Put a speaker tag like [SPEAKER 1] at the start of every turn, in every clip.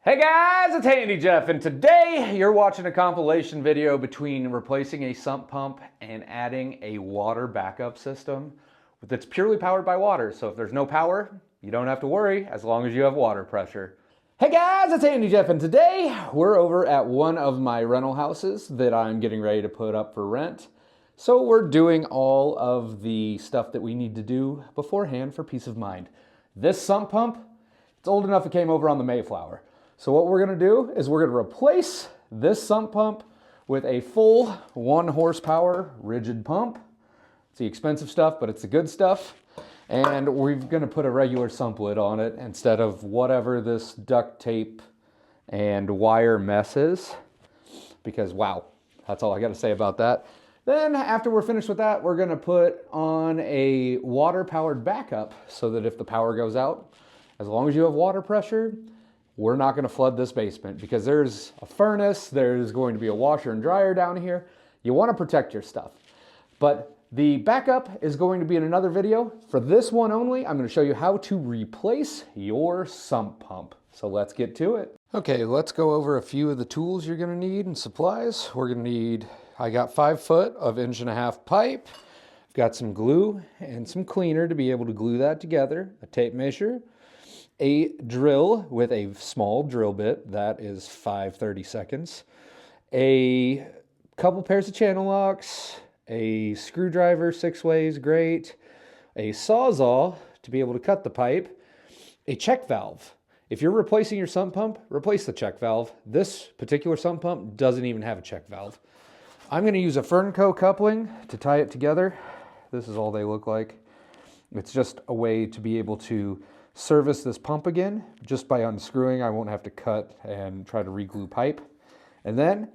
[SPEAKER 1] Hey guys, it's Handy Jeff, and today you're watching a compilation video between replacing a sump pump and adding a water backup system that's purely powered by water. So if there's no power, you don't have to worry as long as you have water pressure. Hey guys, it's Handy Jeff, and today we're over at one of my rental houses that I'm getting ready to put up for rent. So we're doing all of the stuff that we need to do beforehand for peace of mind. This sump pump, it's old enough it came over on the Mayflower. So what we're gonna do is we're gonna replace this sump pump with a full 1 horsepower rigid pump. It's the expensive stuff, but it's the good stuff. And we're gonna put a regular sump lid on it instead of whatever this duct tape and wire mess is. Because wow, that's all I gotta say about that. Then after we're finished with that, we're gonna put on a water powered backup so that if the power goes out, as long as you have water pressure, we're not gonna flood this basement because there's a furnace, there's going to be a washer and dryer down here. You wanna protect your stuff. But the backup is going to be in another video. For this one only, I'm gonna show you how to replace your sump pump. So let's get to it. Okay, let's go over a few of the tools you're gonna need and supplies. We're gonna need, I got 5 foot of 1.5 inch pipe. I've got some glue and some cleaner to be able to glue that together, a tape measure, a drill with a small drill bit, that is 5/32, a couple pairs of channel locks, a screwdriver 6 ways, great, a sawzall to be able to cut the pipe, a check valve. If you're replacing your sump pump, replace the check valve. This particular sump pump doesn't even have a check valve. I'm going to use a Fernco coupling to tie it together. This is all they look like. It's just a way to be able to service this pump again. Just by unscrewing, I won't have to cut and try to re-glue pipe. And then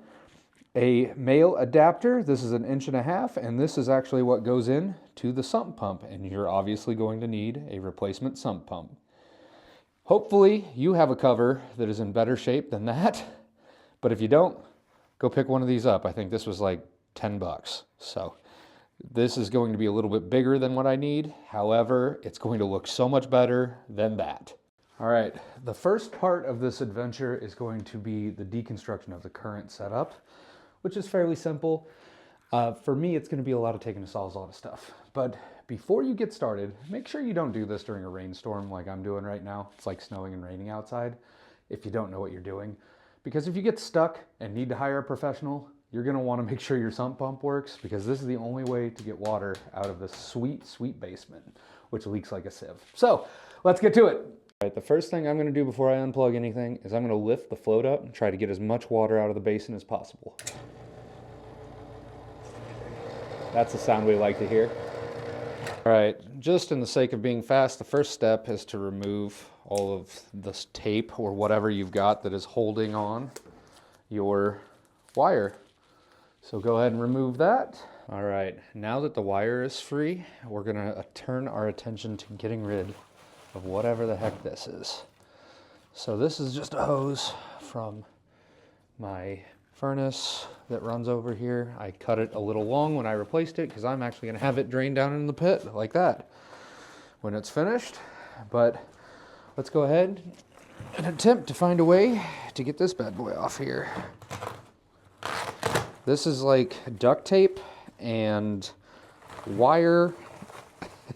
[SPEAKER 1] a male adapter. This is 1.5 inch, and this is actually what goes in to the sump pump. And you're obviously going to need a replacement sump pump. Hopefully you have a cover that is in better shape than that. But if you don't, go pick one of these up. I think this was like 10 bucks. So this is going to be a little bit bigger than what I need. However, it's going to look so much better than that. All right, the first part of this adventure is going to be the deconstruction of the current setup, which is fairly simple. For me, it's going to be a lot of taking a sawzall to stuff. But before you get started, make sure you don't do this during a rainstorm like I'm doing right now. It's like snowing and raining outside if you don't know what you're doing. Because if you get stuck and need to hire a professional, you're going to want to make sure your sump pump works, because this is the only way to get water out of this sweet, sweet basement, which leaks like a sieve. So let's get to it. All right, the first thing I'm going to do before I unplug anything is I'm going to lift the float up and try to get as much water out of the basin as possible. That's the sound we like to hear. All right, just in the sake of being fast, the first step is to remove all of this tape or whatever you've got that is holding on your wire. So go ahead and remove that. All right, now that the wire is free, we're gonna turn our attention to getting rid of whatever the heck this is. So this is just a hose from my furnace that runs over here. I cut it a little long when I replaced it because I'm actually gonna have it drain down in the pit like that when it's finished. But let's go ahead and attempt to find a way to get this bad boy off here. This is like duct tape and wire.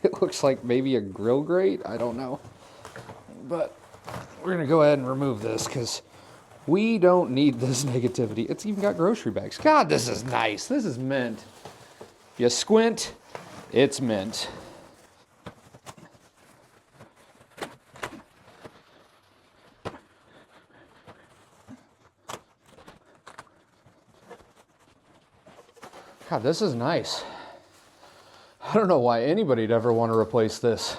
[SPEAKER 1] It looks like maybe a grill grate, I don't know. But we're gonna go ahead and remove this because we don't need this negativity. It's even got grocery bags. God, this is nice. This is mint. If you squint, it's mint. God, this is nice. I don't know why anybody'd ever want to replace this.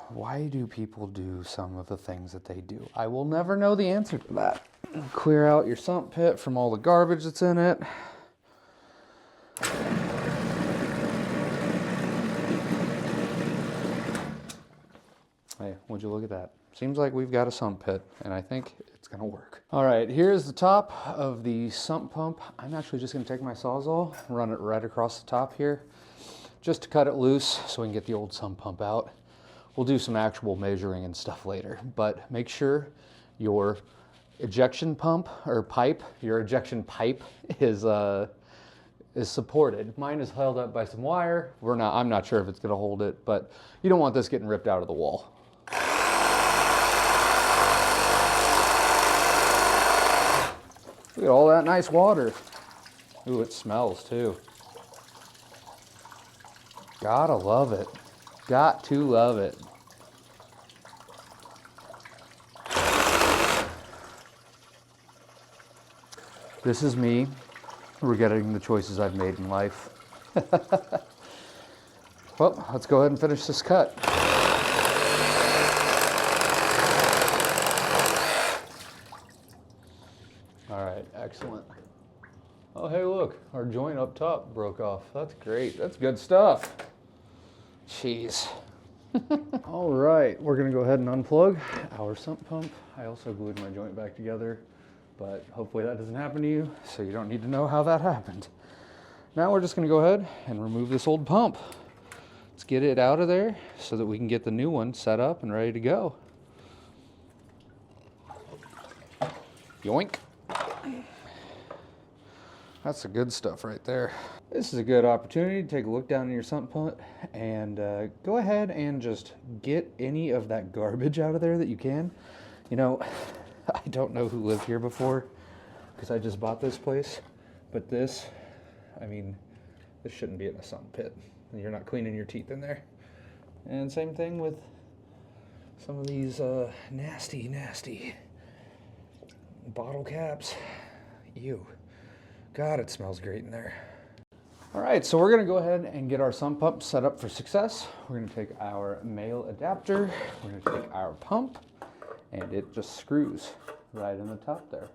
[SPEAKER 1] Why do people do some of the things that they do? I will never know the answer to that. Clear out your sump pit from all the garbage that's in it. Hey, would you look at that? Seems like we've got a sump pit, and I think it's gonna work. All right, here's the top of the sump pump. I'm actually just gonna take my Sawzall, run it right across the top here, just to cut it loose so we can get the old sump pump out. we'll do some actual measuring and stuff later, but make sure your ejection pump or pipe, your ejection pipe is supported. Mine is held up by some wire. I'm not sure if it's gonna hold it, but you don't want this getting ripped out of the wall. Look at all that nice water. Ooh, it smells too. Gotta love it. Got to love it. This is me regretting the choices I've made in life. Well, let's go ahead and finish this cut. All right, excellent. Oh, hey, look, our joint up top broke off. That's great. That's good stuff. Jeez. All right, we're gonna go ahead and unplug our sump pump. I also glued my joint back together, but hopefully that doesn't happen to you, so you don't need to know how that happened. Now we're just gonna go ahead and remove this old pump. Let's get it out of there so that we can get the new one set up and ready to go. Yoink. That's the good stuff right there. This is a good opportunity to take a look down in your sump pump and go ahead and just get any of that garbage out of there that you can. You know, I don't know who lived here before because I just bought this place, but this, I mean, this shouldn't be in a sump pit. You're not cleaning your teeth in there. And same thing with some of these nasty bottle caps. Ew. God, it smells great in there. All right, so we're gonna go ahead and get our sump pump set up for success. We're gonna take our male adapter, we're gonna take our pump, and it just screws right in the top there.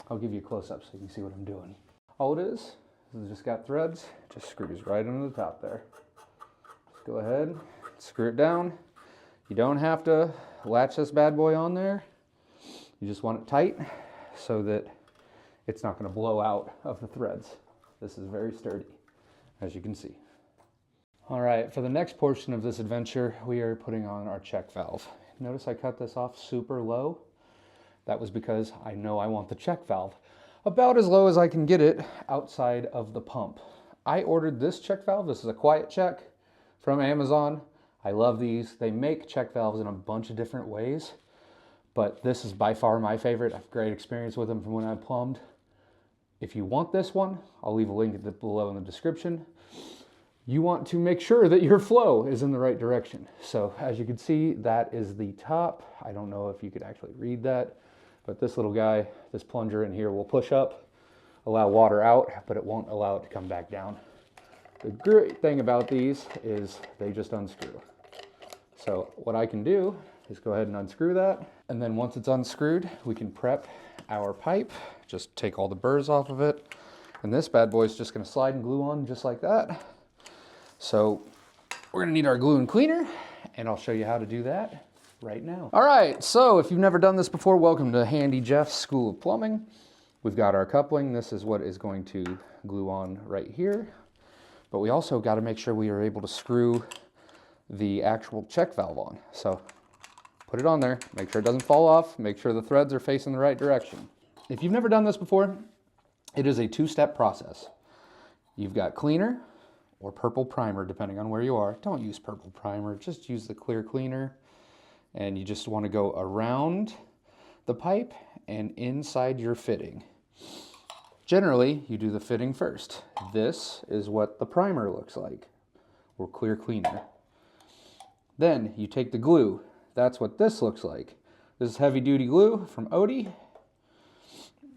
[SPEAKER 1] I'll give you a close-up so you can see what I'm doing. All it is it just got threads, it just screws right into the top there. Just go ahead, screw it down. You don't have to latch this bad boy on there. You just want it tight so that it's not going to blow out of the threads. This is very sturdy, as you can see. All right, for the next portion of this adventure, we are putting on our check valve. Notice I cut this off super low. That was because I know I want the check valve about as low as I can get it outside of the pump. I ordered this check valve. This is a quiet check from Amazon. I love these. They make check valves in a bunch of different ways, but this is by far my favorite. I have great experience with them from when I plumbed. If you want this one, I'll leave a link below in the description. You want to make sure that your flow is in the right direction. So as you can see, that is the top. I don't know if you could actually read that, but this little guy, this plunger in here will push up, allow water out, but it won't allow it to come back down. The great thing about these is they just unscrew. So what I can do is go ahead and unscrew that. And then once it's unscrewed, we can prep our pipe. Just take all the burrs off of it. And this bad boy is just gonna slide and glue on just like that. So we're gonna need our glue and cleaner, and I'll show you how to do that right now. All right, so if you've never done this before, welcome to Handy Jeff's School of Plumbing. We've got our coupling. This is what is going to glue on right here. But we also got to make sure we are able to screw the actual check valve on. So put it on there, make sure it doesn't fall off, make sure the threads are facing the right direction. If you've never done this before, it is a two-step process. You've got cleaner or purple primer, depending on where you are. Don't use purple primer, just use the clear cleaner. And you just want to go around the pipe and inside your fitting. Generally, you do the fitting first. This is what the primer looks like, or clear cleaner. Then you take the glue. That's what this looks like. This is heavy duty glue from Odie.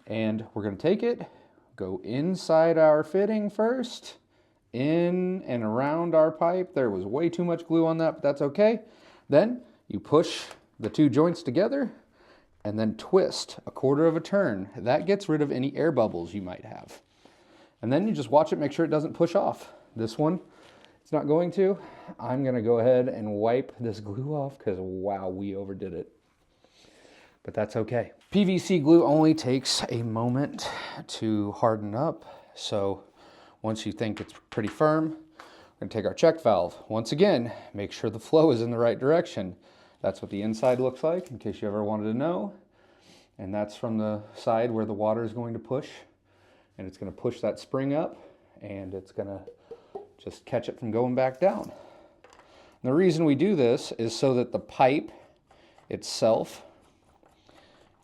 [SPEAKER 1] And we're gonna take it, go inside our fitting first, in and around our pipe. There was way too much glue on that, but that's okay. Then you push the two joints together and then twist a quarter of a turn. That gets rid of any air bubbles you might have. And then you just watch it, make sure it doesn't push off. This one, it's not going to. I'm gonna go ahead and wipe this glue off because wow, we overdid it. But that's okay. PVC glue only takes a moment to harden up. So once you think it's pretty firm, We're gonna take our check valve. Once again, make sure the flow is in the right direction. That's what the inside looks like, in case you ever wanted to know. And that's from the side where the water is going to push. And it's gonna push that spring up, and it's gonna just catch it from going back down. And the reason we do this is so that the pipe itself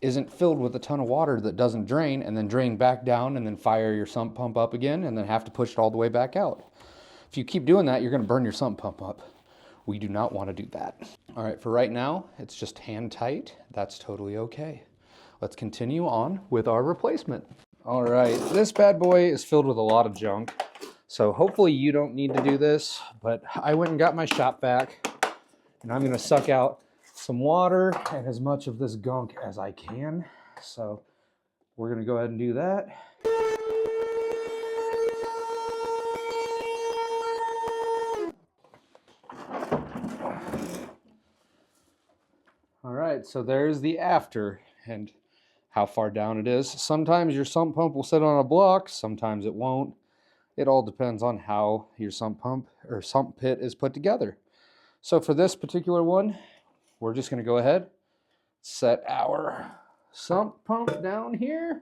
[SPEAKER 1] isn't filled with a ton of water that doesn't drain and then drain back down and then fire your sump pump up again and then have to push it all the way back out. If you keep doing that, you're going to burn your sump pump up. We do not want to do that. All right, for right now, it's just hand tight. That's totally okay. Let's continue on with our replacement. All right, this bad boy is filled with a lot of junk. So hopefully you don't need to do this, but I went and got my shop vac, and I'm going to suck out some water and as much of this gunk as I can. So we're going to go ahead and do that. All right, so there's the after and how far down it is. Sometimes your sump pump will sit on a block, sometimes it won't. It all depends on how your sump pump or sump pit is put together. So for this particular one, we're just going to go ahead, set our sump pump down here,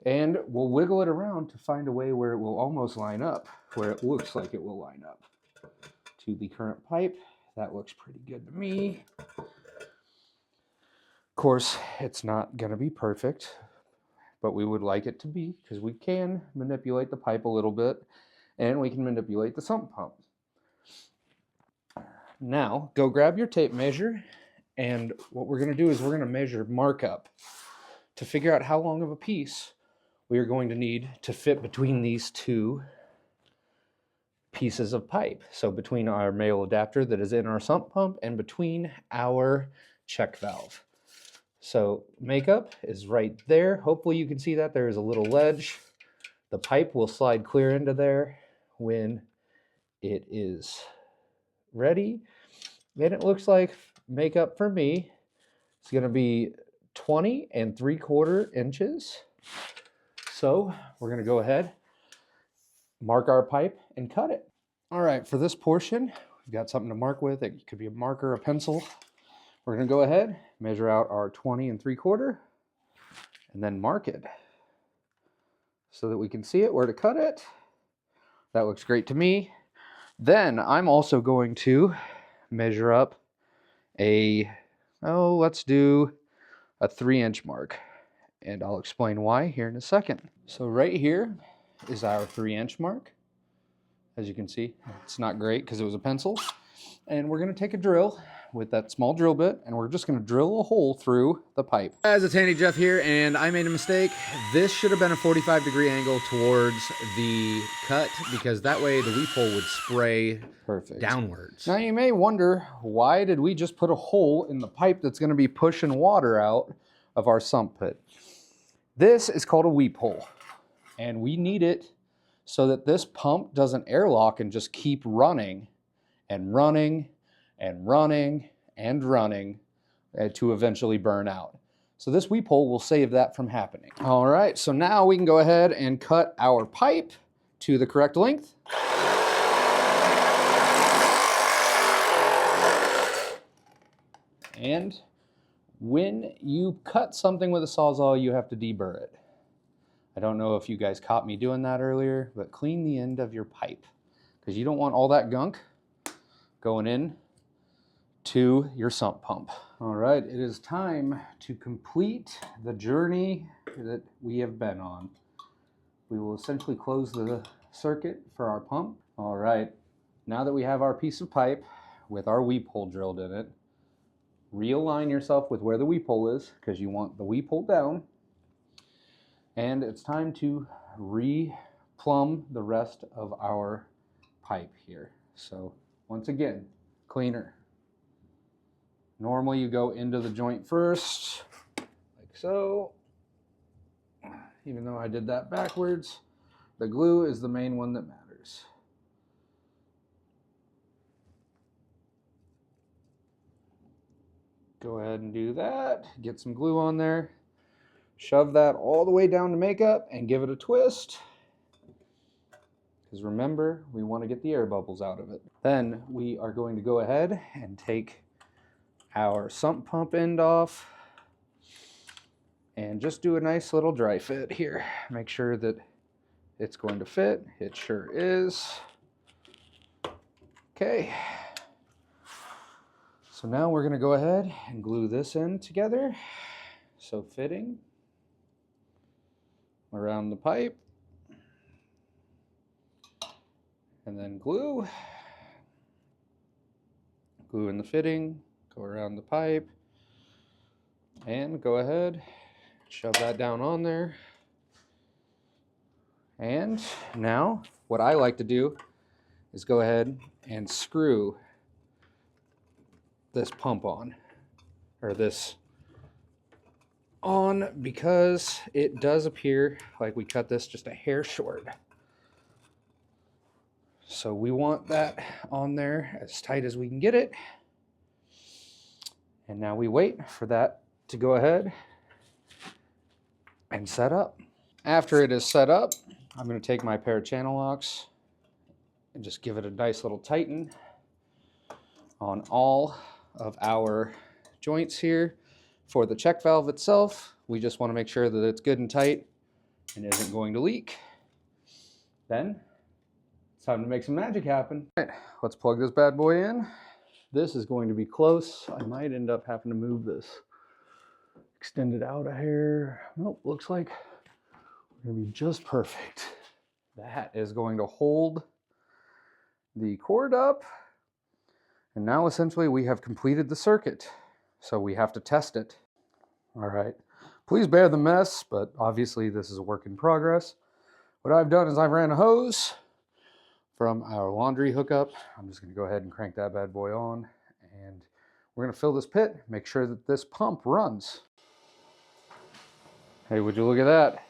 [SPEAKER 1] and we'll wiggle it around to find a way where it will almost line up, where it looks like it will line up to the current pipe. That looks pretty good to me. Of course, it's not going to be perfect, but we would like it to be, because we can manipulate the pipe a little bit, and we can manipulate the sump pump. Now, go grab your tape measure, and what we're going to do is we're going to measure markup to figure out how long of a piece we are going to need to fit between these two pieces of pipe. So between our male adapter that is in our sump pump and between our check valve. So makeup is right there. Hopefully you can see that there is a little ledge. The pipe will slide clear into there when it is ready. And it looks like makeup for me is going to be 20 3/4 inches. So we're going to go ahead, mark our pipe, and cut it. All right, for this portion, we've got something to mark with. It could be a marker, a pencil. We're going to go ahead, measure out our 20 3/4, and then mark it so that we can see it, where to cut it. That looks great to me. Then I'm also going to measure up let's do a 3-inch mark, and I'll explain why here in a second. So right here is our 3-inch mark. As you can see, it's not great because it was a pencil. And we're going to take a drill with that small drill bit, and we're just going to drill a hole through the pipe. Guys, it's Handy Jeff here, and I made a mistake. This should have been a 45-degree angle towards the cut, because that way the weep hole would spray downwards. Now you may wonder, why did we just put a hole in the pipe that's going to be pushing water out of our sump pit? This is called a weep hole, and we need it so that this pump doesn't airlock and just keep running and running and running and running to eventually burn out. So this weep hole will save that from happening. All right, so now we can go ahead and cut our pipe to the correct length. And when you cut something with a Sawzall, you have to deburr it. I don't know if you guys caught me doing that earlier, but clean the end of your pipe, because you don't want all that gunk going in to your sump pump. All right, it is time to complete the journey that we have been on. We will essentially close the circuit for our pump. All right, now that we have our piece of pipe with our weep hole drilled in it, realign yourself with where the weep hole is, because you want the weep hole down. And it's time to re-plumb the rest of our pipe here. So once again, cleaner. Normally you go into the joint first, like so. Even though I did that backwards, the glue is the main one that matters. Go ahead and do that. Get some glue on there. Shove that all the way down to makeup and give it a twist. because remember, we want to get the air bubbles out of it. Then we are going to go ahead and take our sump pump end off and just do a nice little dry fit here. Make sure that it's going to fit. It sure is. Okay. So now we're going to go ahead and glue this in together. So fitting around the pipe. And then glue in the fitting, go around the pipe, and go ahead, shove that down on there. And now what I like to do is go ahead and screw this pump on, or this on, because it does appear like we cut this just a hair short. So we want that on there as tight as we can get it. And now we wait for that to go ahead and set up. After it is set up, I'm going to take my pair of channel locks and just give it a nice little tighten on all of our joints here. For the check valve itself, we just want to make sure that it's good and tight and isn't going to leak. Then it's time to make some magic happen. All right, let's plug this bad boy in. This is going to be close. I might end up having to move this, extend it out a hair. Nope, looks like we're gonna be just perfect. That is going to hold the cord up. And now essentially we have completed the circuit. So we have to test it. All right, please bear the mess, but obviously this is a work in progress. What I've done is I've ran a hose from our laundry hookup. I'm just gonna go ahead and crank that bad boy on, and we're gonna fill this pit, make sure that this pump runs. Hey, would you look at that?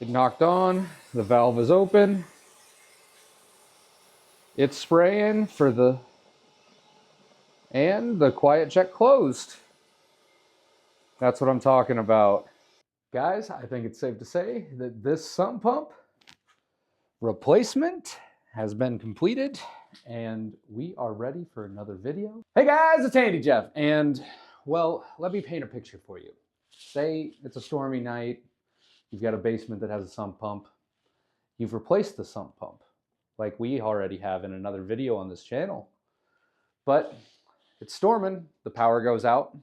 [SPEAKER 1] It knocked on, the valve is open. It's spraying and the quiet check closed. That's what I'm talking about. Guys, I think it's safe to say that this sump pump replacement has been completed and we are ready for another video. Hey guys, it's Handy Jeff, and well, let me paint a picture for you. Say it's a stormy night, you've got a basement that has a sump pump. You've replaced the sump pump like we already have in another video on this channel. But it's storming, the power goes out,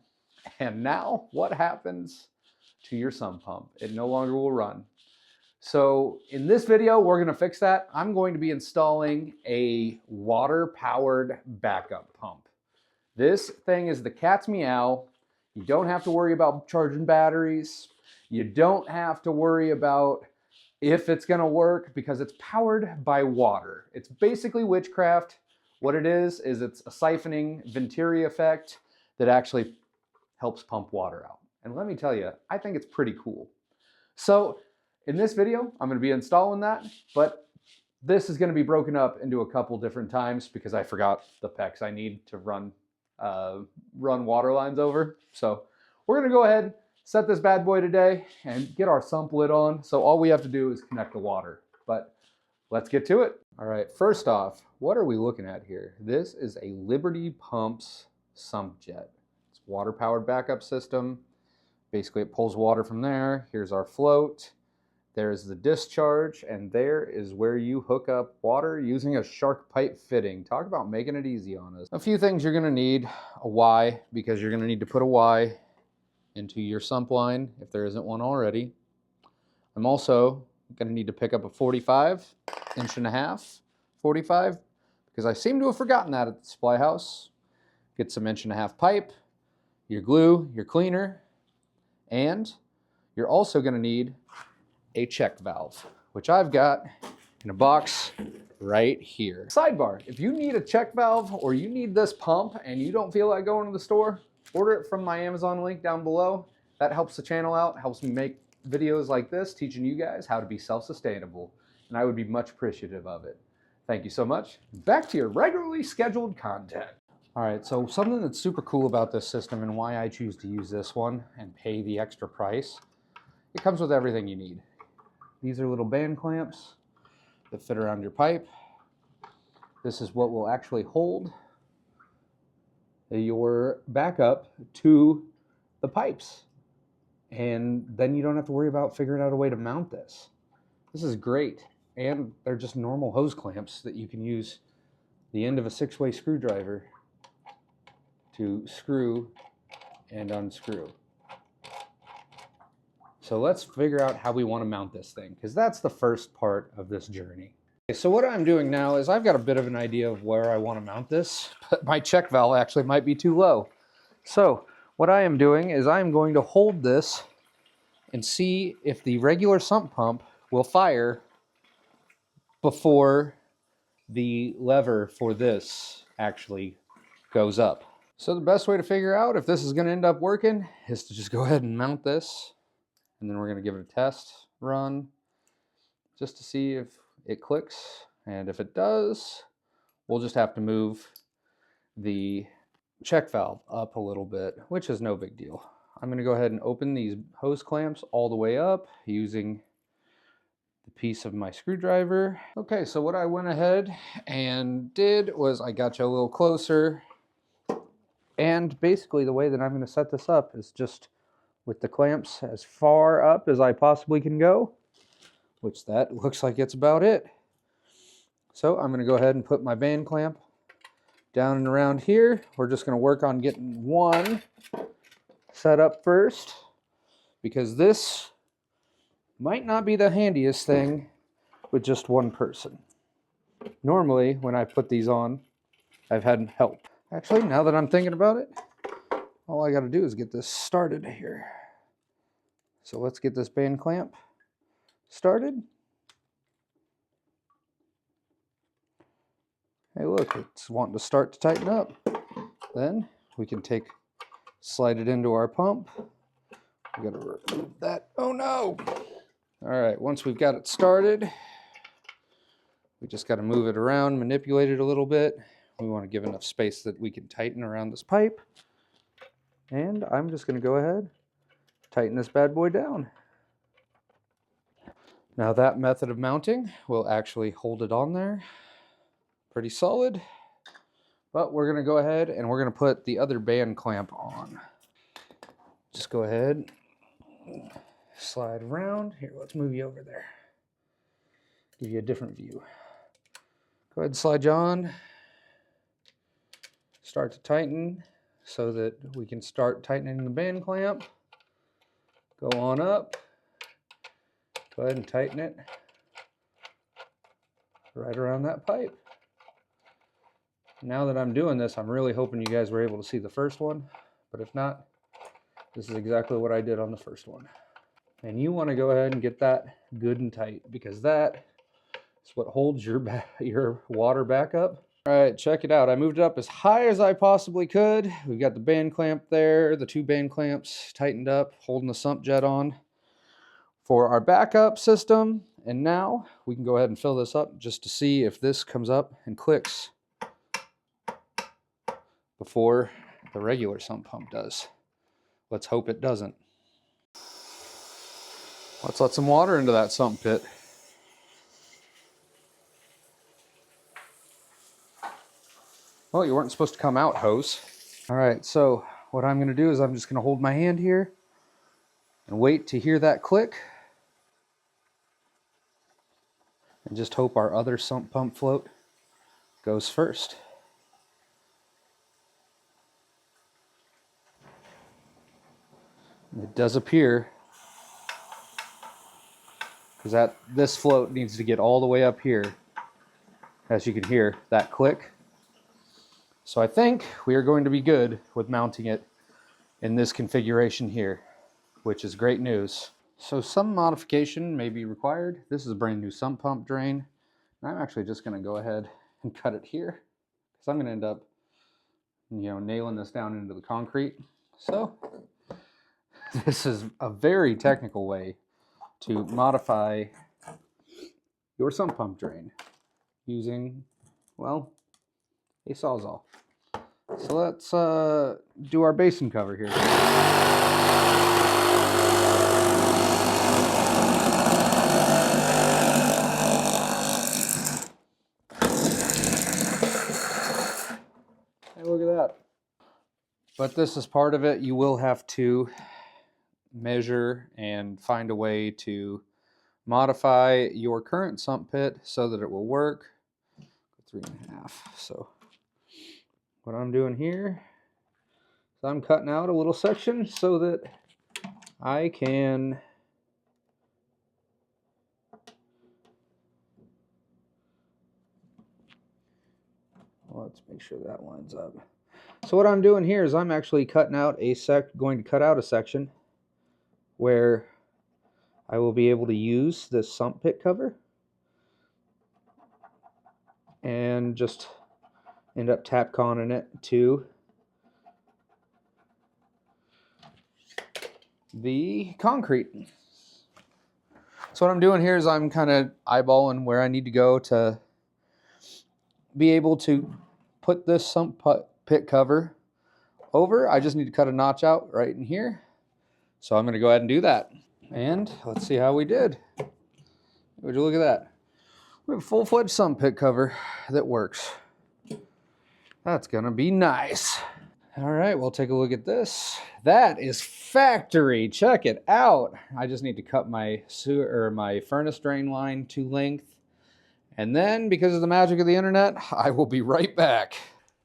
[SPEAKER 1] and now what happens to your sump pump? It no longer will run. So in this video, we're gonna fix that. I'm going to be installing a water-powered backup pump. This thing is the cat's meow. You don't have to worry about charging batteries. You don't have to worry about if it's gonna work because it's powered by water. It's basically witchcraft. What it is it's a siphoning Venturi effect that actually helps pump water out. And let me tell you, I think it's pretty cool. So in this video, I'm gonna be installing that, but this is gonna be broken up into a couple different times because I forgot the pecs I need to run water lines over. So we're gonna go ahead, set this bad boy today and get our sump lid on. So all we have to do is connect the water, but let's get to it. All right, first off, what are we looking at here? This is a Liberty Pumps sump jet. It's a water-powered backup system. Basically, it pulls water from there. Here's our float. There's the discharge, and there is where you hook up water using a shark pipe fitting. Talk about making it easy on us. A few things you're gonna need: a Y, because you're gonna need to put a Y into your sump line if there isn't one already. I'm also gonna need to pick up a 45, 1.5 inch 45, because I seem to have forgotten that at the supply house. Get some 1.5 inch pipe, your glue, your cleaner, and you're also gonna need a check valve, which I've got in a box right here. Sidebar, if you need a check valve or you need this pump and you don't feel like going to the store, order it from my Amazon link down below. That helps the channel out, helps me make videos like this, teaching you guys how to be self-sustainable, and I would be much appreciative of it. Thank you so much. Back to your regularly scheduled content. All right, so something that's super cool about this system and why I choose to use this one and pay the extra price, it comes with everything you need. These are little band clamps that fit around your pipe. This is what will actually hold your backup to the pipes. And then you don't have to worry about figuring out a way to mount this. This is great. And they're just normal hose clamps that you can use the end of a 6-way screwdriver to screw and unscrew. So let's figure out how we want to mount this thing, because that's the first part of this journey. Okay, so what I'm doing now is I've got a bit of an idea of where I want to mount this, but my check valve actually might be too low. So what I am doing is I'm going to hold this and see if the regular sump pump will fire before the lever for this actually goes up. So the best way to figure out if this is going to end up working is to just go ahead and mount this, and then we're going to give it a test run just to see if it clicks. And if it does, we'll just have to move the check valve up a little bit, which is no big deal. I'm going to go ahead and open these hose clamps all the way up using the piece of my screwdriver. Okay, so what I went ahead and did was I got you a little closer. And basically the way that I'm going to set this up is just with the clamps as far up as I possibly can go, which that looks like it's about it. So I'm going to go ahead and put my band clamp down and around here. We're just going to work on getting one set up first, because this might not be the handiest thing with just one person. Normally, when I put these on, I've had help. Actually, now that I'm thinking about it, all I got to do is get this started here. So let's get this band clamp started. Hey, look, it's wanting to start to tighten up. Then we can slide it into our pump. We got to remove that. Oh no! All right, once we've got it started, we just got to move it around, manipulate it a little bit. We want to give enough space that we can tighten around this pipe. And I'm just going to go ahead, tighten this bad boy down. Now that method of mounting will actually hold it on there pretty solid. But we're going to go ahead and we're going to put the other band clamp on. Just go ahead, slide around. Here, let's move you over there. Give you a different view. Go ahead and slide you on. Start to tighten so that we can start tightening the band clamp. Go on up. Go ahead and tighten it right around that pipe. Now that I'm doing this, I'm really hoping you guys were able to see the first one, but if not, this is exactly what I did on the first one. And you want to go ahead and get that good and tight, because that is what holds your water back up. All right, check it out. I moved it up as high as I possibly could. We've got the band clamp there, the two band clamps tightened up, holding the sump jet on for our backup system. And now we can go ahead and fill this up just to see if this comes up and clicks before the regular sump pump does. Let's hope it doesn't. Let's let some water into that sump pit. Well, you weren't supposed to come out, hose. All right, so what I'm going to do is I'm just going to hold my hand here and wait to hear that click. And just hope our other sump pump float goes first. It does appear, because this float needs to get all the way up here. As you can hear that click. So I think we are going to be good with mounting it in this configuration here, which is great news. So some modification may be required. This is a brand new sump pump drain. And I'm actually just going to go ahead and cut it here, because I'm going to end up, nailing this down into the concrete. So this is a very technical way to modify your sump pump drain using, well, a Sawzall. So let's do our basin cover here. But this is part of it. You will have to measure and find a way to modify your current sump pit so that it will work. 3.5. So what I'm doing here is I'm cutting out a little section so that I can let's make sure that lines up. So what I'm doing here is I'm actually cutting out going to cut out a section where I will be able to use this sump pit cover and just end up tap conning it to the concrete. So what I'm doing here is I'm kind of eyeballing where I need to go to be able to put this sump pit cover over. I just need to cut a notch out right in here. So I'm going to go ahead and do that. And let's see how we did. Would you look at that? We have a full-fledged sump pit cover that works. That's going to be nice. All right, we'll take a look at this. That is factory. Check it out. I just need to cut my furnace drain line to length. And then, because of the magic of the internet, I will be right back.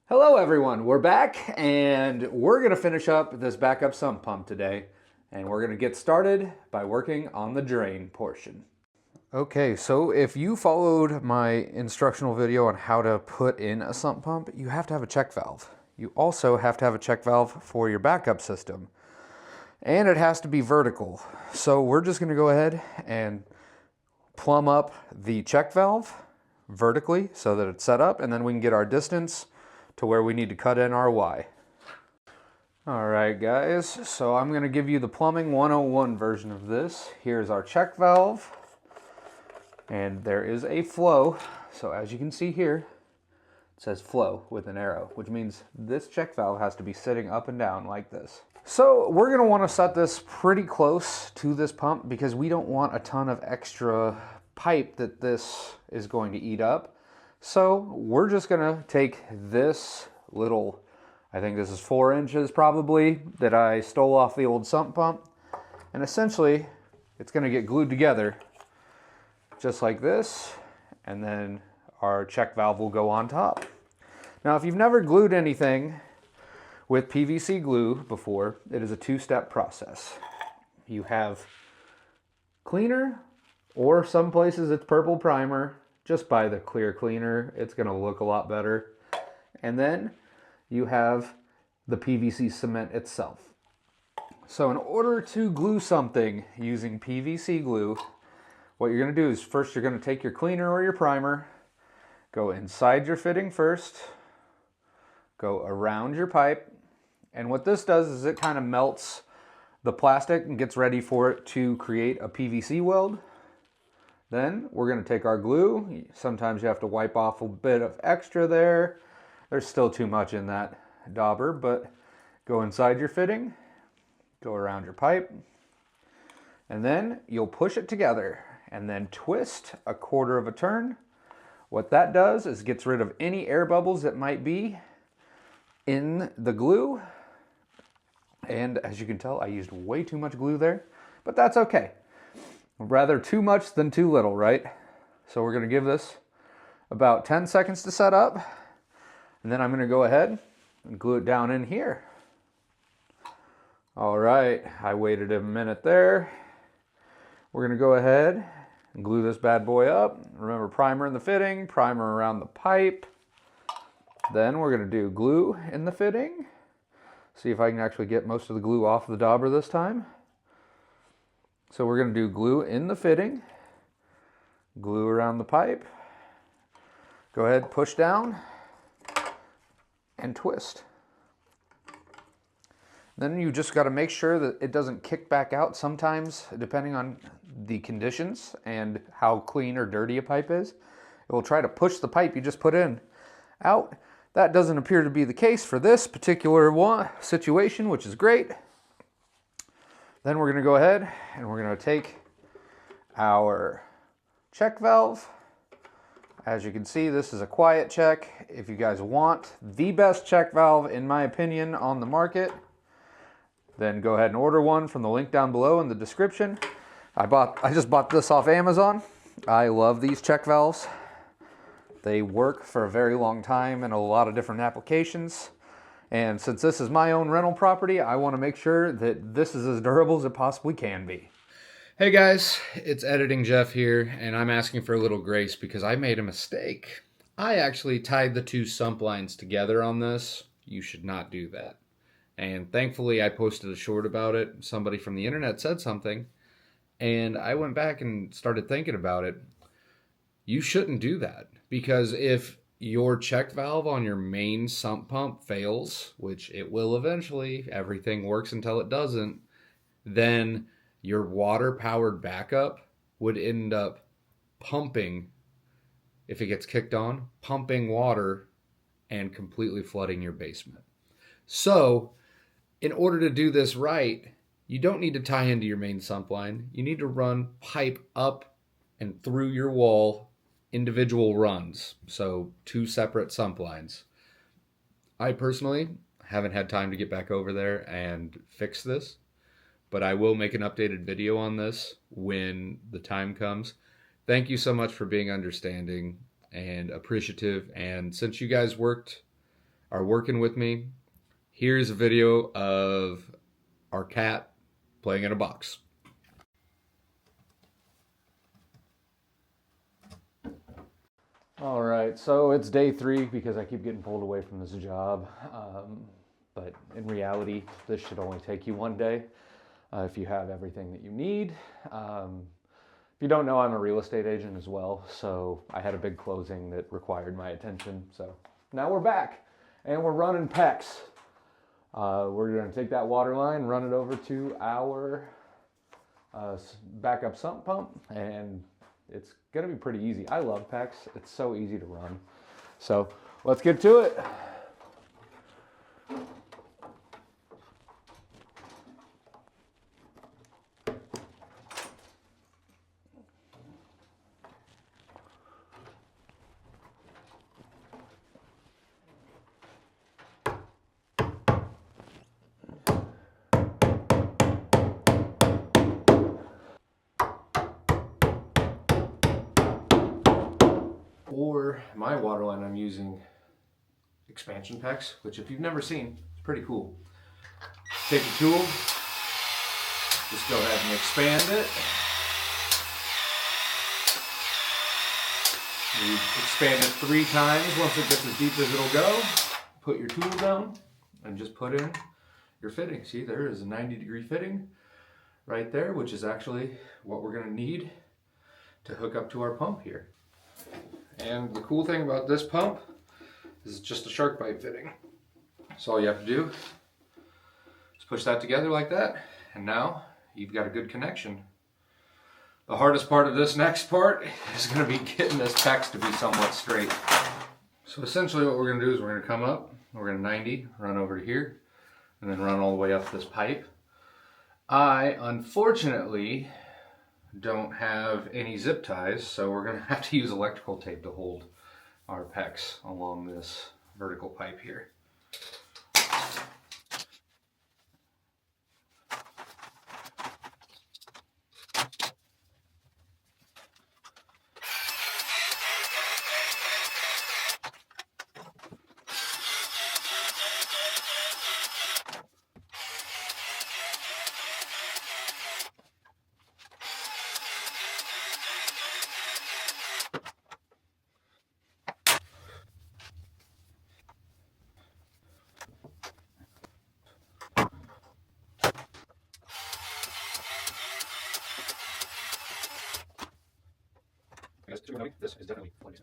[SPEAKER 1] Hello everyone, we're back and we're gonna finish up this backup sump pump today. And we're gonna get started by working on the drain portion. Okay, so if you followed my instructional video on how to put in a sump pump, you have to have a check valve. You also have to have a check valve for your backup system. And it has to be vertical. So we're just gonna go ahead and plumb up the check valve vertically so that it's set up, and then we can get our distance to where we need to cut in our Y. All right, guys, so I'm gonna give you the plumbing 101 version of this. Here's our check valve, and there is a flow. So as you can see here, it says flow with an arrow, which means this check valve has to be sitting up and down like this. So we're gonna wanna set this pretty close to this pump because we don't want a ton of extra pipe that this is going to eat up. So we're just gonna take this little, I think this is 4 inches probably, that I stole off the old sump pump. And essentially it's gonna get glued together just like this. And then our check valve will go on top. Now, if you've never glued anything with PVC glue before, it is a 2-step process. You have cleaner, or some places it's purple primer. Just buy the clear cleaner. It's gonna look a lot better. And then you have the PVC cement itself. So in order to glue something using PVC glue, what you're gonna do is first you're gonna take your cleaner or your primer, go inside your fitting first, go around your pipe, and what this does is it kind of melts the plastic and gets ready for it to create a PVC weld. Then we're going to take our glue. Sometimes you have to wipe off a bit of extra there. There's still too much in that dauber, but go inside your fitting, go around your pipe, and then you'll push it together and then twist a 1/4 of a turn. What that does is gets rid of any air bubbles that might be in the glue. And as you can tell, I used way too much glue there, but that's okay. Rather too much than too little, right? So we're gonna give this about 10 seconds to set up, and then I'm gonna go ahead and glue it down in here. All right, I waited a minute there. We're gonna go ahead and glue this bad boy up. Remember, primer in the fitting, primer around the pipe. Then we're gonna do glue in the fitting. See if I can actually get most of the glue off the dauber this time. So we're gonna do glue in the fitting, glue around the pipe. Go ahead, push down, and twist. Then you just gotta make sure that it doesn't kick back out. Sometimes, depending on the conditions and how clean or dirty a pipe is, it will try to push the pipe you just put in out. That doesn't appear to be the case for this particular situation, which is great. Then we're gonna go ahead and we're gonna take our check valve, As you can see, this is a quiet check. If you guys want the best check valve, in my opinion, on the market, then go ahead and order one from the link down below in the description. I just bought this off Amazon. I love these check valves. They work for a very long time in a lot of different applications. And since this is my own rental property, I want to make sure that this is as durable as it possibly can be. Hey guys, it's Editing Jeff here, and I'm asking for a little grace because I made a mistake. I actually tied the two sump lines together on this. You should not do that. And thankfully I posted a short about it. Somebody from the internet said something, and I went back and started thinking about it. You shouldn't do that, because if your check valve on your main sump pump fails, which it will eventually, everything works until it doesn't, then your water-powered backup would end up pumping, if it gets kicked on, pumping water and completely flooding your basement. So, in order to do this right, you don't need to tie into your main sump line. You need to run pipe up and through your wall, individual runs. So 2 separate sump lines. I personally haven't had time to get back over there and fix this, but I will make an updated video on this when the time comes. Thank you so much for being understanding and appreciative. And since you guys are working with me, here's a video of our cat playing in a box. All right, so it's day 3 because I keep getting pulled away from this job. But in reality, this should only take you 1 day if you have everything that you need. If you don't know, I'm a real estate agent as well, so I had a big closing that required my attention. So now we're back and we're running PEX. We're going to take that water line, run it over to our backup sump pump, and it's going to be pretty easy. I love PEX. It's so easy to run. So let's get to it. For my water line, I'm using expansion PEX, which if you've never seen, it's pretty cool. Take a tool, just go ahead and expand it. You expand it 3 times. Once it gets as deep as it'll go, put your tool down and just put in your fitting. See, there is a 90-degree fitting right there, which is actually what we're going to need to hook up to our pump here. And the cool thing about this pump is it's just a shark bite fitting. So all you have to do is push that together like that, and now you've got a good connection. The hardest part of this next part is going to be getting this PEX to be somewhat straight. So essentially what we're going to do is we're going to come up, we're going to 90, run over to here, and then run all the way up this pipe. I, unfortunately, don't have any zip ties, so we're going to have to use electrical tape to hold our PEX along this vertical pipe here. This is definitely flooding.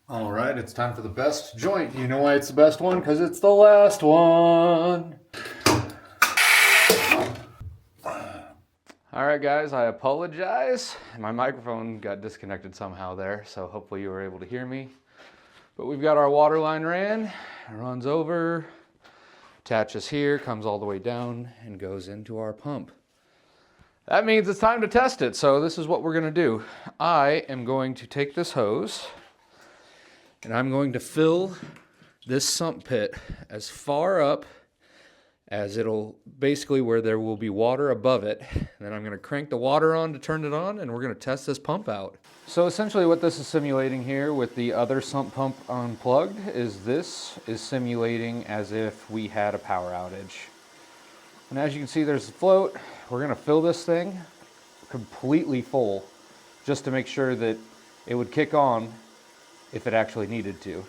[SPEAKER 1] All right, it's time for the best joint. You know why it's the best one? Because it's the last one. All right, guys, I apologize. My microphone got disconnected somehow there, so hopefully you were able to hear me. But we've got our water line ran, it runs over, attaches here, comes all the way down, and goes into our pump. That means it's time to test it, so this is what we're gonna do. I am going to take this hose, and I'm going to fill this sump pit as far up as it'll basically where there will be water above it. And then I'm gonna crank the water on to turn it on, and we're gonna test this pump out. So essentially what this is simulating here with the other sump pump unplugged is this is simulating as if we had a power outage. And as you can see, there's a float. We're gonna fill this thing completely full just to make sure that it would kick on if it actually needed to.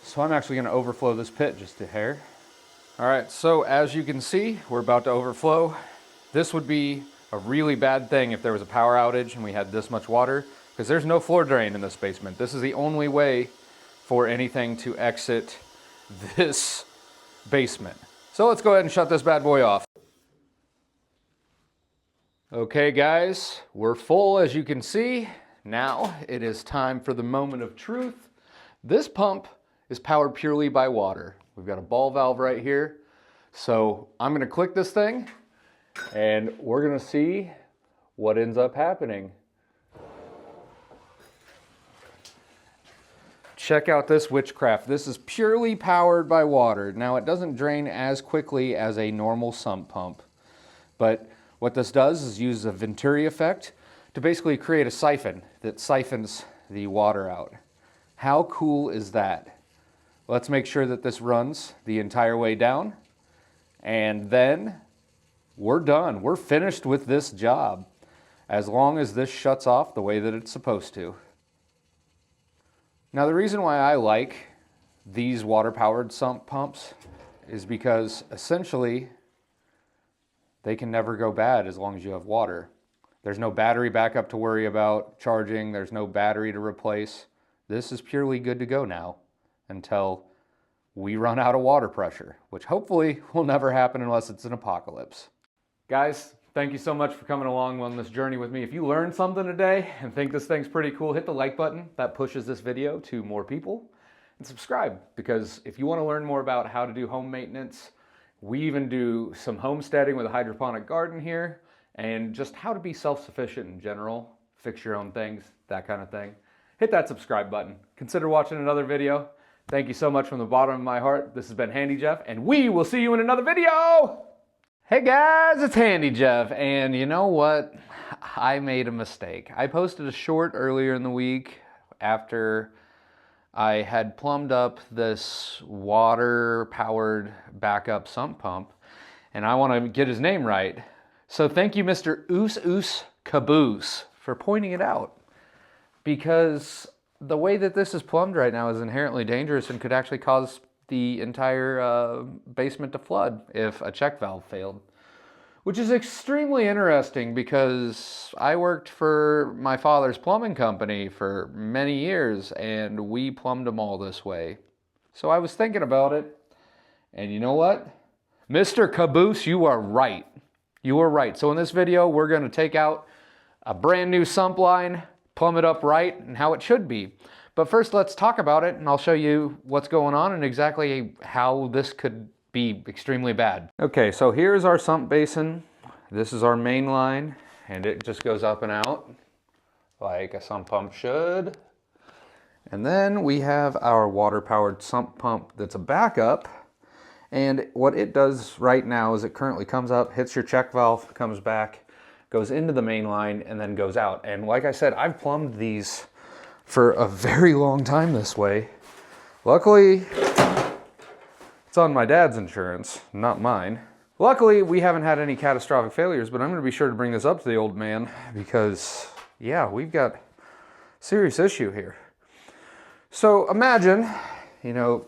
[SPEAKER 1] So I'm actually gonna overflow this pit just a hair. All right, so as you can see, we're about to overflow. This would be a really bad thing if there was a power outage and we had this much water, because there's no floor drain in this basement. This is the only way for anything to exit this basement. So let's go ahead and shut this bad boy off. Okay guys, we're full as you can see. Now it is time for the moment of truth. This pump is powered purely by water. We've got a ball valve right here. So I'm gonna click this thing and we're gonna see what ends up happening. Check out this witchcraft. This is purely powered by water. Now it doesn't drain as quickly as a normal sump pump, but what this does is use a Venturi effect to basically create a siphon that siphons the water out. How cool is that? Let's make sure that this runs the entire way down, and then we're done. We're finished with this job, as long as this shuts off the way that it's supposed to. Now, the reason why I like these water-powered sump pumps is because essentially they can never go bad as long as you have water. There's no battery backup to worry about charging. There's no battery to replace. This is purely good to go now until we run out of water pressure, which hopefully will never happen unless it's an apocalypse. Guys, thank you so much for coming along on this journey with me. If you learned something today and think this thing's pretty cool, hit the like button. That pushes this video to more people. And subscribe, because if you want to learn more about how to do home maintenance, we even do some homesteading with a hydroponic garden here, and just how to be self-sufficient in general, fix your own things, that kind of thing. Hit that subscribe button. Consider watching another video. Thank you so much from the bottom of my heart. This has been Handy Jeff, and we will see you in another video! Hey guys, it's Handy Jeff, and you know what? I made a mistake. I posted a short earlier in the week after I had plumbed up this water-powered backup sump pump, and I want to get his name right. So thank you, Mr. Oos Caboose, for pointing it out, because the way that this is plumbed right now is inherently dangerous and could actually cause the entire basement to flood if a check valve failed. Which is extremely interesting because I worked for my father's plumbing company for many years and we plumbed them all this way. So I was thinking about it, and you know what? Mr. Caboose, you are right. You are right. So in this video, we're going to take out a brand new sump line, plumb it up right, and how it should be. But first, let's talk about it, and I'll show you what's going on and exactly how this could be extremely bad. Okay, so here's our sump basin. This is our main line, and it just goes up and out like a sump pump should. And then we have our water-powered sump pump that's a backup. And what it does right now is it currently comes up, hits your check valve, comes back, goes into the main line, and then goes out. And like I said, I've plumbed these for a very long time this way. Luckily, it's on my dad's insurance, not mine. Luckily, we haven't had any catastrophic failures, but I'm gonna be sure to bring this up to the old man because, yeah, we've got a serious issue here. So imagine, you know,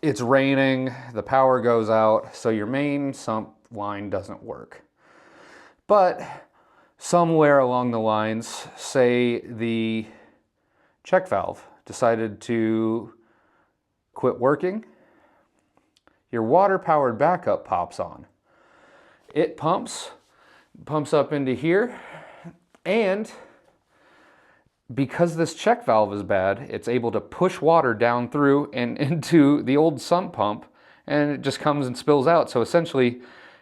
[SPEAKER 1] it's raining, the power goes out, so your main sump line doesn't work. But somewhere along the lines, say the check valve decided to quit working, your water-powered backup pops on. It pumps pumps up into here, and because this check valve is bad, it's able to push water down through and into the old sump pump, and it just comes and spills out. So essentially,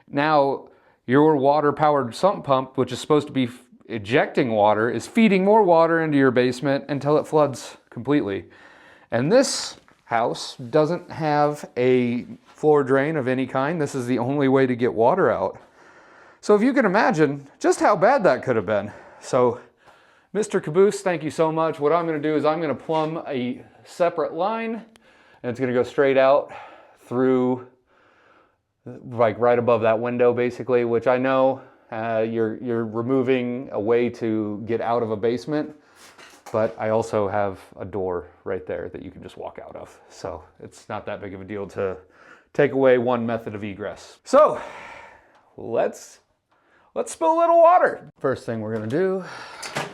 [SPEAKER 1] now your water-powered sump pump, which is supposed to be ejecting water, is feeding more water into your basement until it floods completely. And this house doesn't have a floor drain of any kind. This is the only way to get water out. So if you can imagine just how bad that could have been. So Mr. Caboose, thank you so much. What I'm going to do is I'm going to plumb a separate line, and it's going to go straight out through, like right above that window basically, which I know you're removing a way to get out of a basement, but I also have a door right there that you can just walk out of. So it's not that big of a deal to take away one method of egress. So let's spill a little water. First thing we're going to do,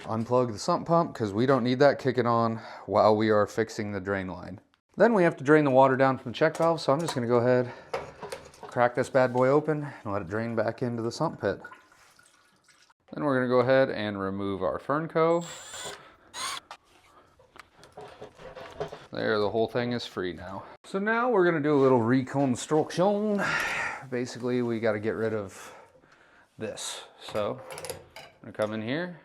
[SPEAKER 1] unplug the sump pump because we don't need that kicking on while we are fixing the drain line. Then we have to drain the water down from the check valve, so I'm just going to go ahead, crack this bad boy open and let it drain back into the sump pit. Then we're going to go ahead and remove our Fernco. There, the whole thing is free now. So now we're going to do a little reconstruction. Basically, we got to get rid of this. So I'm going to come in here.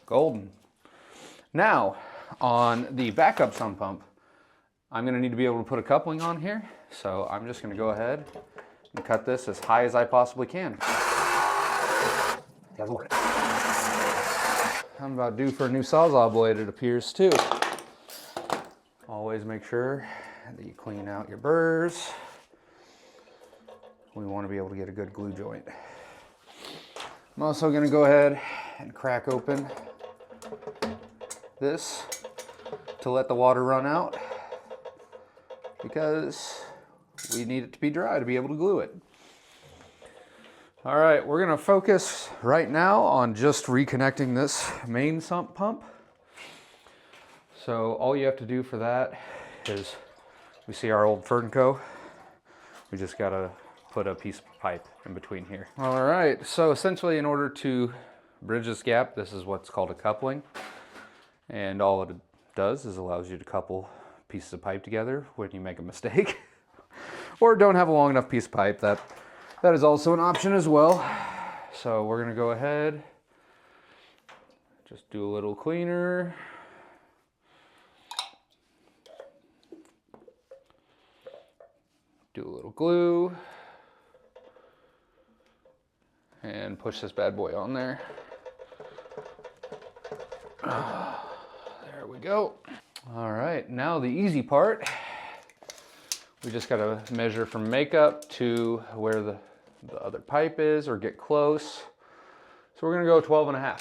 [SPEAKER 1] Golden. Now, on the backup sump pump, I'm going to need to be able to put a coupling on here. So I'm just going to go ahead and cut this as high as I possibly can. I'm about due for a new Sawzall blade, it appears, too. Always make sure that you clean out your burrs. We want to be able to get a good glue joint. I'm also going to go ahead and crack open this to let the water run out because we need it to be dry to be able to glue it. All right, we're going to focus right now on just reconnecting this main sump pump. So all you have to do for that is, we see our old Fernco. We just got to put a piece of pipe in between here. All right, so essentially in order to bridge this gap, this is what's called a coupling. And all it does is allows you to couple pieces of pipe together when you make a mistake or don't have a long enough piece of pipe. That is also an option as well. So we're gonna go ahead, just do a little cleaner. Do a little glue. And push this bad boy on there. There we go. All right, now the easy part. We just gotta measure from makeup to where the other pipe is, or get close. So we're gonna go 12.5.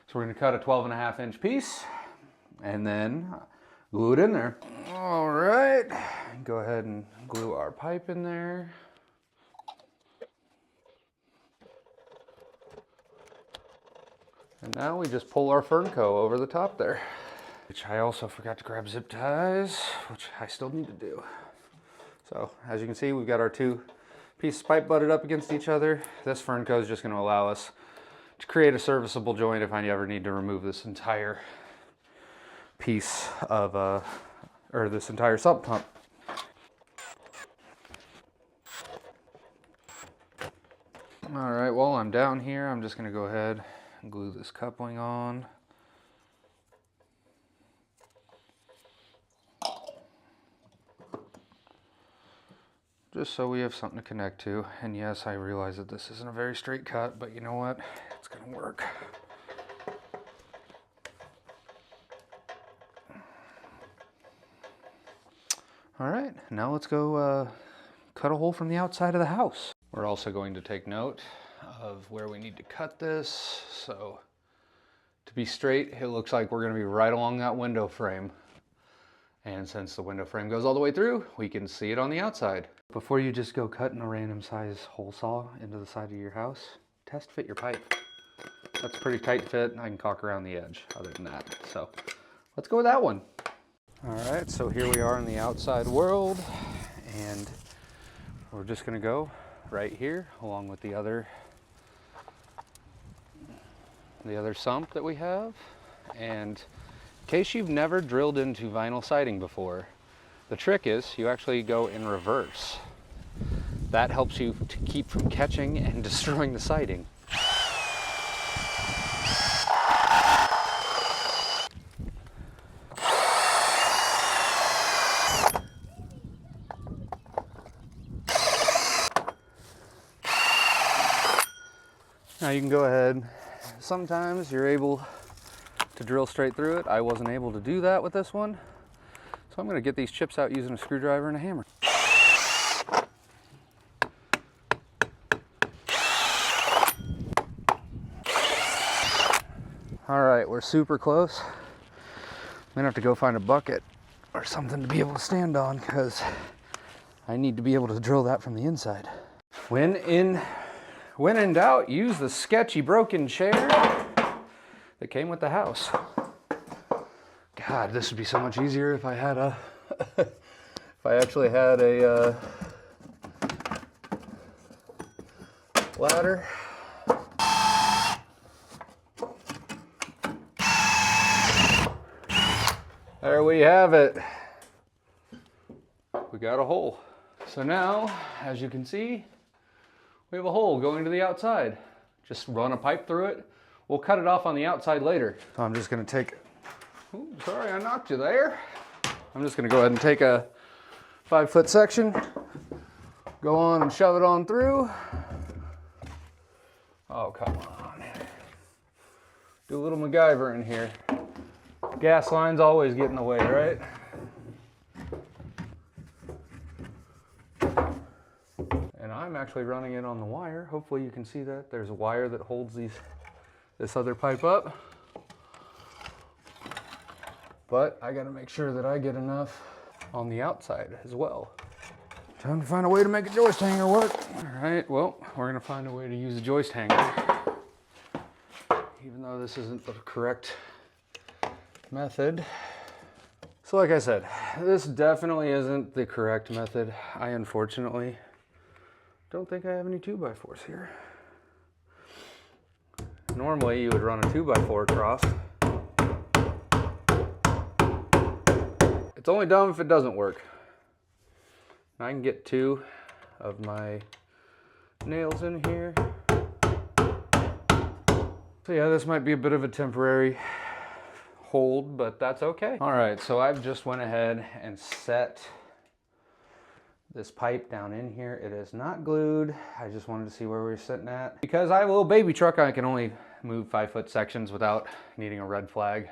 [SPEAKER 1] So we're gonna cut a 12.5 inch piece and then glue it in there. All right, go ahead and glue our pipe in there. And now we just pull our Fernco over the top there. Which I also forgot to grab zip ties, which I still need to do. So as you can see, we've got our two pieces of pipe butted up against each other. This Fernco is just going to allow us to create a serviceable joint if I ever need to remove this entire piece of, or this entire sump pump. All right, while I'm down here, I'm just going to go ahead and glue this coupling on. Just so we have something to connect to. And yes, I realize that this isn't a very straight cut, but you know what? It's gonna work. All right, now let's go cut a hole from the outside of the house. We're also going to take note of where we need to cut this. So to be straight, it looks like we're gonna be right along that window frame. And since the window frame goes all the way through, we can see it on the outside. Before you just go cutting a random size hole saw into the side of your house, test fit your pipe. That's a pretty tight fit. I can caulk around the edge other than that. So let's go with that one. All right, so here we are in the outside world, and we're just gonna go right here, along with the other sump that we have. And in case you've never drilled into vinyl siding before, the trick is you actually go in reverse. That helps you to keep from catching and destroying the siding. Now you can go ahead. Sometimes you're able to drill straight through it. I wasn't able to do that with this one. So I'm going to get these chips out using a screwdriver and a hammer. All right, we're super close. I'm going to have to go find a bucket or something to be able to stand on because I need to be able to drill that from the inside. When in doubt, use the sketchy broken chair that came with the house. God, this would be so much easier if I had if I actually had a ladder. There we have it. We got a hole. So now, as you can see, we have a hole going to the outside. Just run a pipe through it. We'll cut it off on the outside later. So I'm just gonna take, ooh, sorry, I knocked you there. I'm just gonna go ahead and take a 5-foot section, go on and shove it on through. Oh, come on. Do a little MacGyver in here. Gas lines always get in the way, right? And I'm actually running it on the wire. Hopefully you can see that. There's a wire that holds this other pipe up. But I gotta make sure that I get enough on the outside as well. Time to find a way to make a joist hanger work. All right, well, we're gonna find a way to use a joist hanger. Even though this isn't the correct method. So like I said, this definitely isn't the correct method. I unfortunately don't think I have any 2x4s here. Normally you would run a 2x4 across. It's only dumb if it doesn't work. I can get 2 of my nails in here. So yeah, this might be a bit of a temporary hold, but that's okay. All right, so I've just went ahead and set this pipe down in here. It is not glued. I just wanted to see where we were sitting at. Because I have a little baby truck, I can only move 5-foot sections without needing a red flag.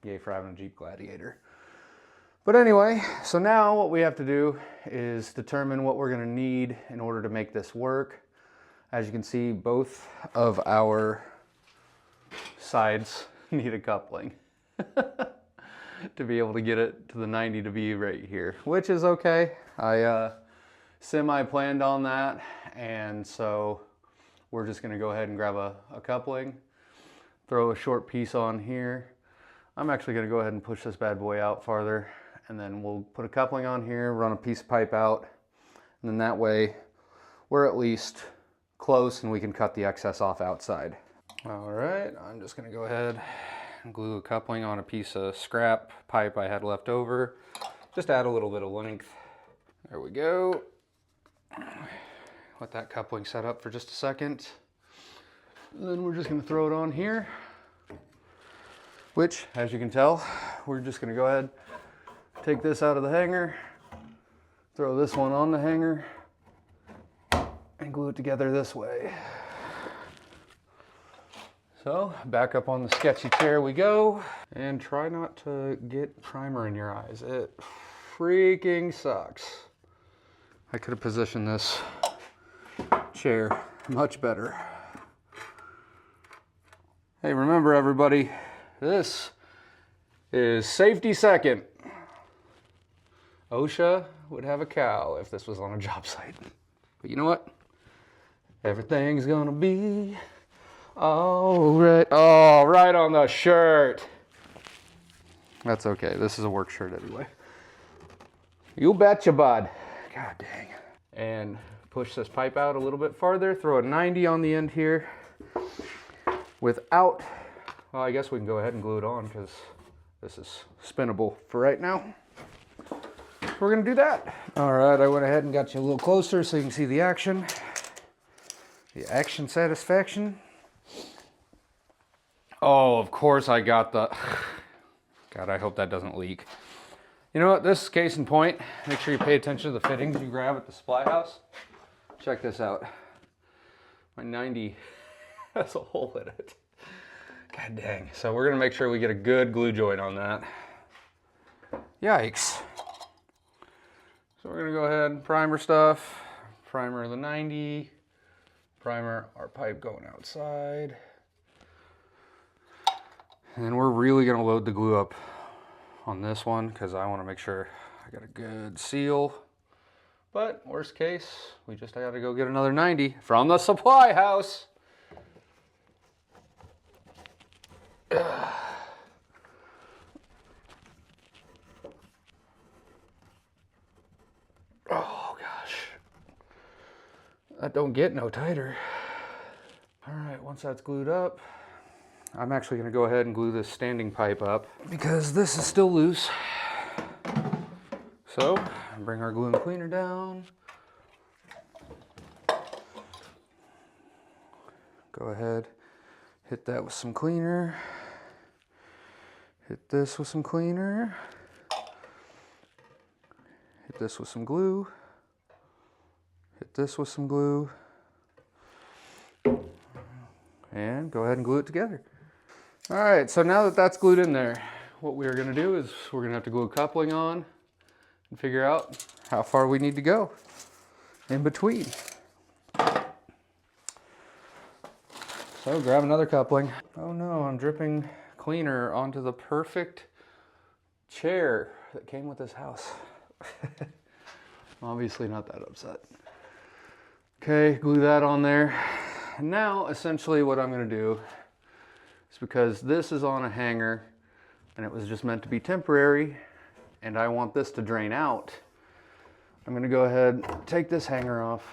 [SPEAKER 1] Yay for having a Jeep Gladiator. But anyway, so now what we have to do is determine what we're gonna need in order to make this work. As you can see, both of our sides need a coupling to be able to get it to the 90 to be right here, which is okay. I semi-planned on that, and so we're just gonna go ahead and grab a coupling, throw a short piece on here. I'm actually gonna go ahead and push this bad boy out farther, and then we'll put a coupling on here, run a piece of pipe out, and then that way we're at least close and we can cut the excess off outside. All right, I'm just gonna go ahead and glue a coupling on a piece of scrap pipe I had left over. Just add a little bit of length. There we go. Let that coupling set up for just a second. And then we're just gonna throw it on here, which, as you can tell, we're just gonna go ahead, take this out of the hanger, throw this one on the hanger, and glue it together this way. So back up on the sketchy chair we go, and try not to get primer in your eyes. It freaking sucks. I could have positioned this chair much better. Hey, remember everybody, this is safety second. OSHA would have a cow if this was on a job site. But you know what? Everything's gonna be all right. Oh, right on the shirt. That's okay. This is a work shirt anyway. You betcha, bud. God dang. And push this pipe out a little bit farther, throw a 90 on the end here without, well, I guess we can go ahead and glue it on because this is spinnable for right now. We're gonna do that. All right, I went ahead and got you a little closer so you can see the action. The action satisfaction. Oh, of course I got the, God, I hope that doesn't leak. You know what, this is case in point. Make sure you pay attention to the fittings you grab at the supply house. Check this out. My 90 has a hole in it. God dang. So we're gonna make sure we get a good glue joint on that. Yikes. So we're gonna go ahead and primer stuff. Primer the 90. Primer our pipe going outside. And then we're really gonna load the glue up on this one because I want to make sure I got a good seal. But worst case, we just got to go get another 90 from the supply house. Oh gosh, that don't get no tighter. All right, once that's glued up, I'm actually going to go ahead and glue this standing pipe up because this is still loose. So, bring our glue and cleaner down. Go ahead, hit that with some cleaner. Hit this with some cleaner. Hit this with some glue. Hit this with some glue. And go ahead and glue it together. All right, so now that that's glued in there, what we're gonna do is we're gonna have to glue a coupling on and figure out how far we need to go in between. So grab another coupling. Oh no, I'm dripping cleaner onto the perfect chair that came with this house. Obviously not that upset. Okay, glue that on there. And now essentially what I'm gonna do is, because this is on a hanger and it was just meant to be temporary and I want this to drain out, I'm gonna go ahead and take this hanger off.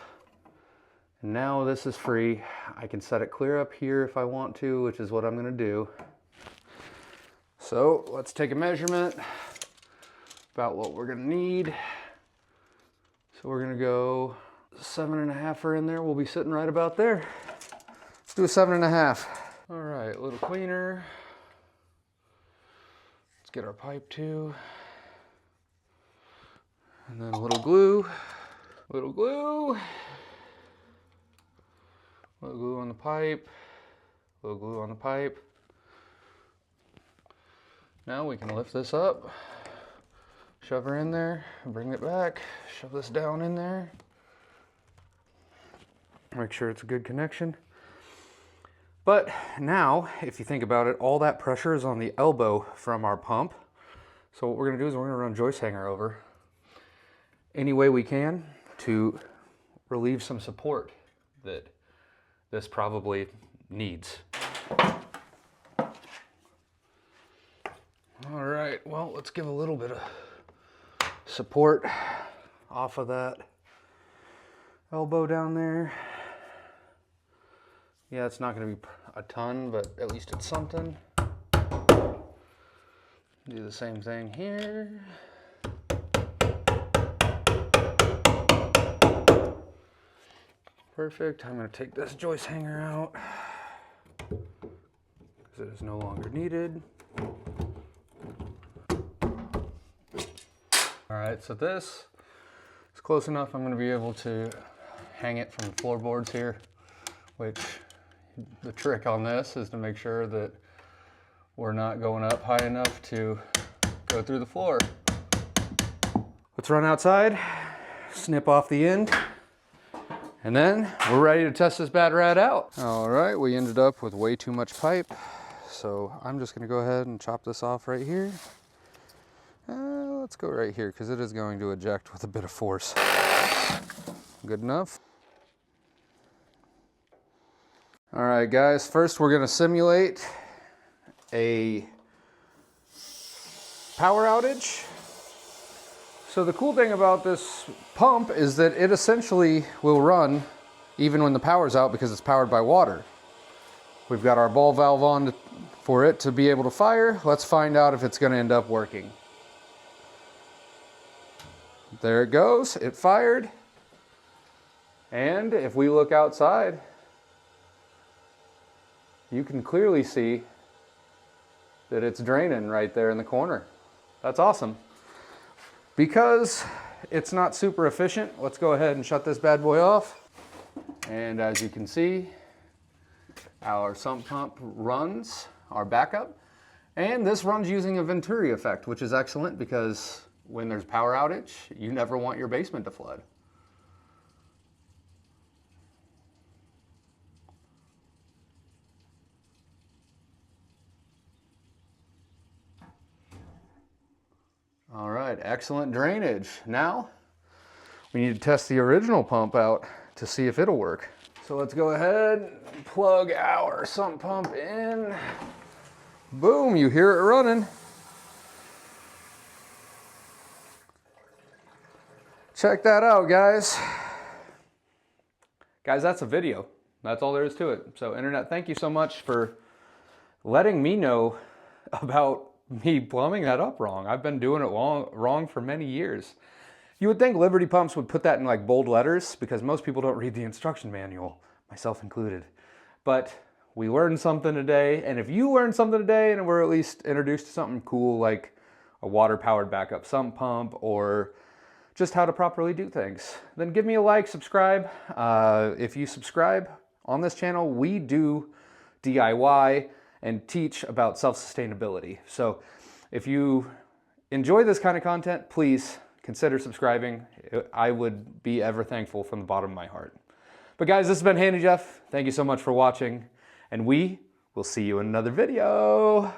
[SPEAKER 1] And now this is free. I can set it clear up here if I want to, which is what I'm gonna do. So let's take a measurement about what we're gonna need. So we're gonna go 7.5 in there. We'll be sitting right about there. Let's do a 7.5. All right, a little cleaner. Let's get our pipe too. And then a little glue. Little glue. Little glue on the pipe. Little glue on the pipe. Now we can lift this up. Shove her in there, bring it back, shove this down in there. Make sure it's a good connection. But now, if you think about it, all that pressure is on the elbow from our pump. So what we're gonna do is we're gonna run joist hanger over any way we can to relieve some support that this probably needs. All right, well, let's give a little bit of support off of that elbow down there. Yeah, it's not going to be a ton, but at least it's something. Do the same thing here. Perfect. I'm going to take this joist hanger out because it is no longer needed. All right, so this is close enough. I'm going to be able to hang it from the floorboards here, which the trick on this is to make sure that we're not going up high enough to go through the floor. Let's run outside, snip off the end, and then we're ready to test this bad rat out. All right, we ended up with way too much pipe, so I'm just going to go ahead and chop this off right here. Let's go right here because it is going to eject with a bit of force. Good enough. All right, guys, first we're going to simulate a power outage So the cool thing about this pump is that it essentially will run even when the power's out because it's powered by water. We've got our ball valve on for it to be able to fire. Let's find out if it's going to end up working. There it goes, it fired. And if we look outside, you can clearly see that it's draining right there in the corner. That's awesome. Because it's not super efficient, let's go ahead and shut this bad boy off. And as you can see, our sump pump runs our backup. And this runs using a Venturi effect, which is excellent because when there's power outage, you never want your basement to flood. All right, excellent drainage. Now, we need to test the original pump out to see if it'll work. So let's go ahead and plug our sump pump in. Boom, you hear it running. Check that out, guys. Guys, that's a video. That's all there is to it. So internet, thank you so much for letting me know about me plumbing that up wrong. I've been doing it wrong for many years. You would think Liberty Pumps would put that in like bold letters because most people don't read the instruction manual, myself included. But we learned something today, and if you learned something today and we're at least introduced to something cool like a water-powered backup sump pump or just how to properly do things, then give me a like, subscribe. If you subscribe on this channel, we do DIY and teach about self-sustainability. So if you enjoy this kind of content, please consider subscribing. I would be ever thankful from the bottom of my heart. But guys, this has been Handy Jeff. Thank you so much for watching, and we will see you in another video.